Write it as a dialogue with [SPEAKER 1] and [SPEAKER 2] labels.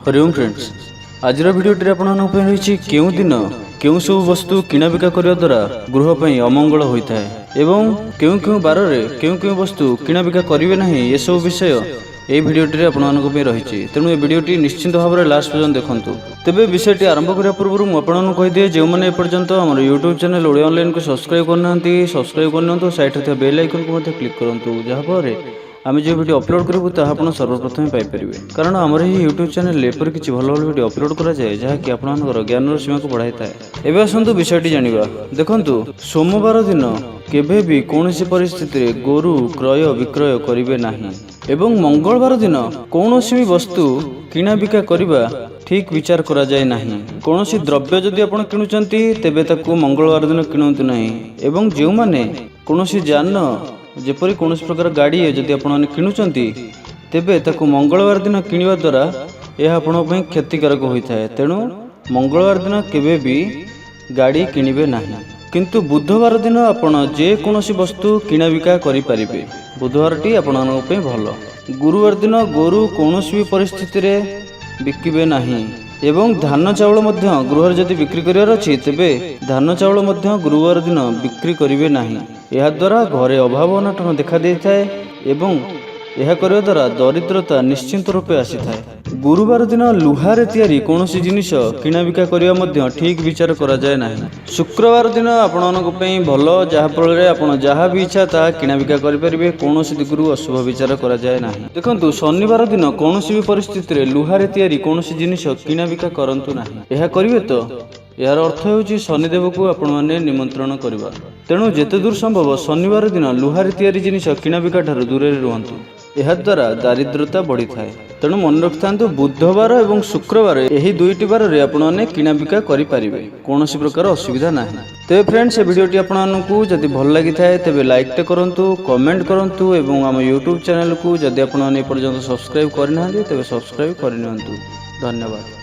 [SPEAKER 1] Hariom friends, आज भिडियोटी आपंट रही केउं दिन केउं सब वस्तु किना बिका करने द्वारा गृह पर अमंगल होता है एवं केउं केउं बार में केउं केउं वस्तु किना बिका करेंगे ना ये सब विषय ये भिडियोटी आपंट रही। तेणु ये भिडियोटी निश्चिंत भाव में लास्ट पर्यंत देखूँ। तेबे विषयटी आरंभ करने पूर्व मुझे कहीदिए जो मैंने एपर्यंत आम यूट्यूब चैनल ओडिया ऑनलाइन को सब्सक्राइब करना सब्सक्राइब करनी साइड बेल आइकन को क्लिक करूँ जहाँफल आम जो वीडियो अपलोड करूँ ताहा सर्वप्रथम पाइपर। कारण आमर ही यूट्यूब चैनल एपर किसी भल भल वीडियो अपलोड कराए जहाँकि आपंकर ज्ञान सीमा को बढ़ाई था। एवं आसतु विषयटी जाना। देखु सोमवार दिन केबे भी कौन परिस्थिति गोरु क्रय विक्रय करेंगे नहीं एवं मंगलवार दिन कौन भी वस्तु किना बिका करने ठीक विचार करा जाए नहीं। कौन द्रव्य जदि आप किणुचंती तेबे ताकू मंगलवार दिन किणुतु नहीं। एवं जो माने कौन जान जेपरी कौन प्रकार गाड़ी जदि आप किणुचंती तेबे ताकू मंगलवार दिन किणवा द्वारा यह आपण क्षतिकारक होता है। तेणु मंगलवार दिन केबे भी गाड़ी किणवे नहीं। किंतु बुधवार दिन आपण जे कौन वस्तु किना बिका करि परिबे। बुधवार टी आपण भल। गुरुवार दिन गोरु कौन भी परिस्थिति रे बिकिबे नहीं। एवं धान चाउल मध्य गृह जदि बिक्री करिवार अछि तेबे धान चाउल मध्य गुरुवार दिन बिक्री करिवे नहीं। यह द्वारा घरे अभाव अनटन देखा देइथाय एवं यह करने द्वारा दरिद्रता निश्चिंत रूपे आसी थाए। गुरुवार दिन लुहारे तैयारी कौन जिनिस किना बिका करने मध्य ठीक विचार करा जाए नहीं। शुक्रवार दिन आपन भल जहाँफल आप जहाँ भी इच्छा ता किना बिका करें कौन दिगरू अशुभ विचार करा जाए नहीं। देखु शनिवार दिन कौन भी परिस्थिति लुहारे तैयारी कौन जिनिस किना बिका करंतु नहीं। यह करिवे तो यार अर्थ होउची शनिदेव को आपण माने निमंत्रण करबा। तेणु जेते दूर संभव शनिवार दिन लुहारे तैयारी जिनिस किना बिका ठार दूर रुहंतु। यह द्वारा दारिद्रता बढ़ी थाए। तेणु मन रखिथांतु बुधवार एवं शुक्रवार यही दुईटी बार रे आपण माने किना बिका करि परिबे कौन प्रकार असुविधा नाही। तेबे फ्रेंड्स ये वीडियोटी आपनकु जदि भल लागि थाए तेबे लाइक टे करंतु कमेंट करंतु एवं आम यूट्यूब चैनल को जदि आपण माने पर्यंत सब्सक्राइब करना तेबे सब्सक्राइब करनियंतु। धन्यवाद।